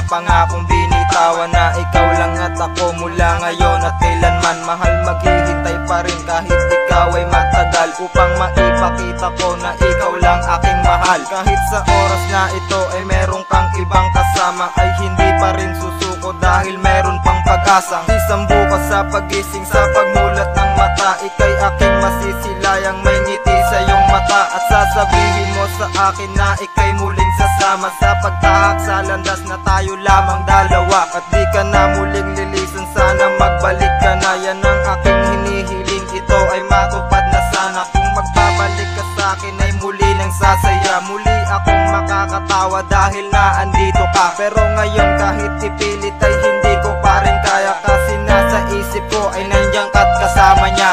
pangakong binitawan na ikaw lang at ako mula ngayon at kailanman. Mahal, maghihintay pa rin kahit ikaw ay matagal, upang maipakita ko na ikaw lang aking mahal. Kahit sa oras na ito ay meron kang ibang kasama, ay hindi pa rin susuko dahil meron pang pag-asang isang bukas sa pagising, sa pagmulat ng mata, ika'y aking masisilayang may ngiti sa iyong mata. At sasabihin mo sa akin na ika'y muling sasama sa pagtahak sa landas na tayo lamang dalawa. At di ka na muling lilisan, sana magbalik ka na, yan ang aking hinihiling, ito ay matupad na sana. Kung magbabalik ka sa akin ay muli nang sasaya, muli akong makakatawa dahil na andito ka. Pero ngayon kahit ipilit ay hindi ko pa rin kaya, kasi nasa isip ko ay nandiyan ka't kasama niya.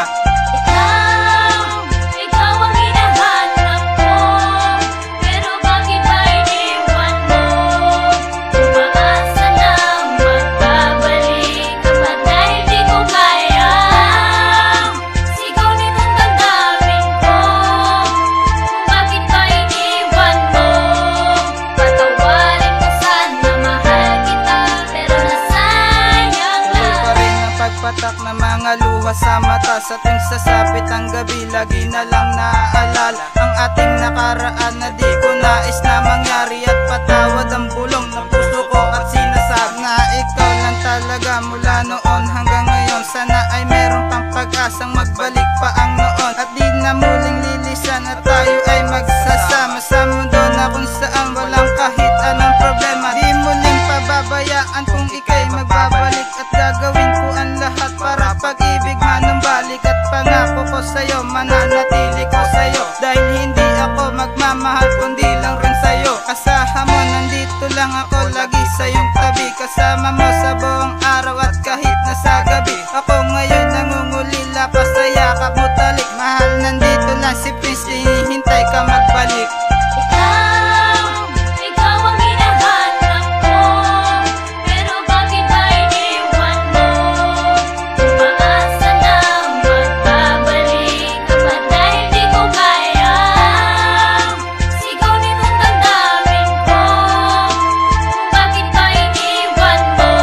Ikaw ang hinahanap ko, pero bakit ba iniwan mo? Umaasa na magbabalik ka pa dahil di ko kaya. Sigaw nitong damdamin ko, kung bakit ba iniwan mo? Patawarin ko sana, mahal kita, pero nasayang lang. Pa rin ang pagpatak ng mga luha sa mata, sa tuwing sasapit ang gabi, lagi na lang naaalala ang ating nakaraan na di ko nais na mangyari. At patawad ang bulong ng puso ko at sinasabi na ikaw lang talaga mula noon hanggang ngayon. Sana ay meron pang pag-asang magbalik pa ang noon, at di na muling lilisan at tayo ay magsasama sa mundo na kung saan walang kahit anong problema. Di muling pababayaan kung ika'y magbabalik, at gagawin ko ang lahat para pag-ibig manumbalik. At pangako ko sa'yo, mananatili ko sa'yo, dahil hindi ako magmamahal kundi lang rin sa'yo. Asahan mo, nandito lang ako lagi sa iyong tabi, kasama mo sa buong araw at kahit na sa gabi. Ako ngayon nangungulila pa sa yakap mo talik, mahal, nandito lang si Prince, hinihintay ka magbalik. Ikaw ang hinahanap ko, pero bakit ba iniwan mo? Umaasa na magbabalik ka pa dahil di ko kaya. Sigaw nitong damdamin ko, kung bakit ba iniwan mo?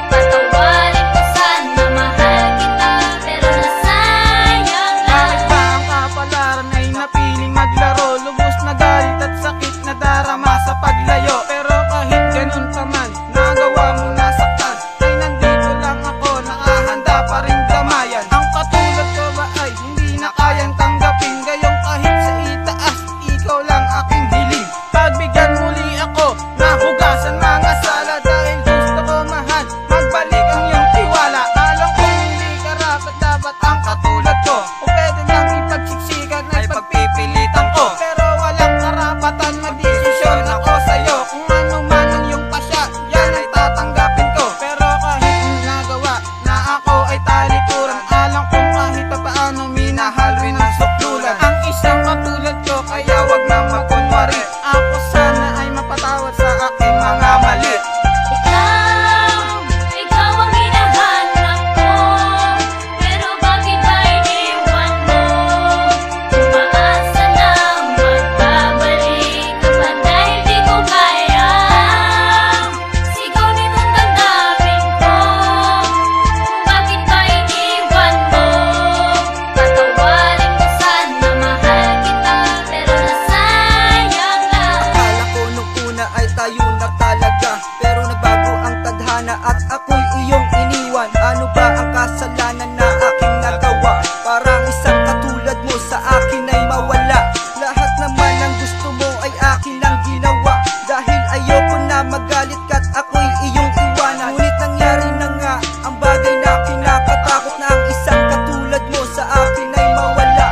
Patawarin ko sana, mahal kita, pero nasayang lang. Bakit ba ang kapalaran ay napiling maglaro? Lubos na galit at sakit na darama sa paglayo, pero kahit ganun pa man, nagawa mo na saktan, ay nandito lang ako, nakahanda pa rin gamayan. Ang katulad ko ba ay hindi na kayang tanggapin, gayong kahit sa itaas, ikaw lang aking hiling. Pagbigyan muli ako, nahugasan mga sala, dahil gusto ko mahal, magbalik ang iyong tiwala. Alam kong hindi karapat dapat ang katulad ko, o pwede lang ipagsiksikan ay pagpipilitan ko, pero walang karapatan magdesisyon ako sa'yo. Kung ano man ang iyong pasya, yan ay tatanggapin ko. Pero kahit nagawa na ako ay talikuran, alam kong kahit pa paano minahal rin ang sukdulan ang isang katulad ko, kaya wag na magkunwari. Ako sana ay mapatawad sa aking mga mali. Ikaw ang hinahanap ko, pero bakit ba iniwan mo? Umaasa na magbabalik ka pa dahil di ko kaya. Sigaw nitong damdamin ko, kung bakit ba iniwan mo? Patawarin ko sana, mahal kita, pero nasayang lang. Akala ko nung una ay tayo na talaga, pero nagbago ang tadhana at ako'y iyong iniwan. Ano ba ang kasalanan na aking nagawa? Parang isang katulad mo sa akin ay mawala. Lahat naman ng gusto mo ay akin ang ginawa, dahil ayoko na magalit ka't ako'y iyong iwanan. Ngunit nangyari na nga ang bagay na kinakatakot, na ang isang katulad mo sa akin ay mawala.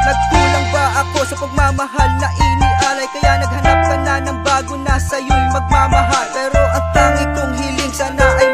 Nagkulang ba ako sa pagmamahal na inialay, kaya naghanap ka na ng bago na sa'yo'y magmamahal? Pero ang tangi kong hiling, sana ay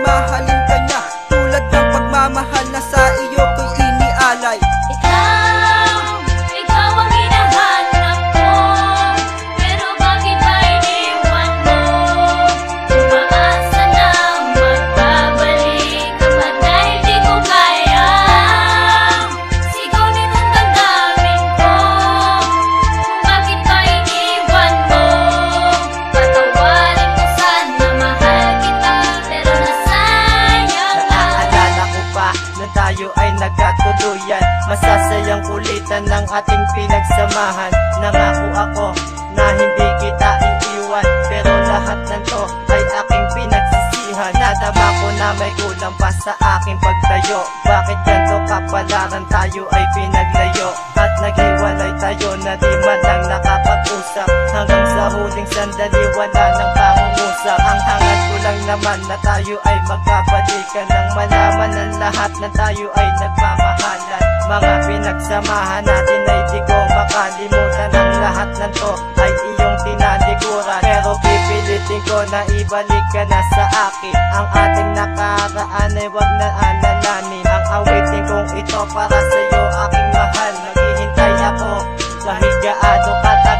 ang kulitan ng ating pinagsamahan. Nangako ako na hindi kita iiwan, pero lahat ng to ay aking pinagsisihan. Nadama ko na may kulang pa sa aking pagtayo. Bakit ganito kapalaran, tayo ay pinaglayo at naghiwalay tayo na di man lang nakapag-usap. Hanggang sa huling sandali wala nang pangungusap. Ang hangad ko lang naman na tayo ay magkabalikan, nang malaman ng lahat na tayo ay nagmamahalan. Mga pinagsamahan natin ay di ko makalimutan. Ang lahat ng to ay iyong tinalikuran, pero pipilitin ko na ibalik ka na sa akin. Ang ating nakaraan ay wag na alalanin. Ang awitin kong ito para sa'yo aking mahal. Maghihintay ako kahit gaano katagal.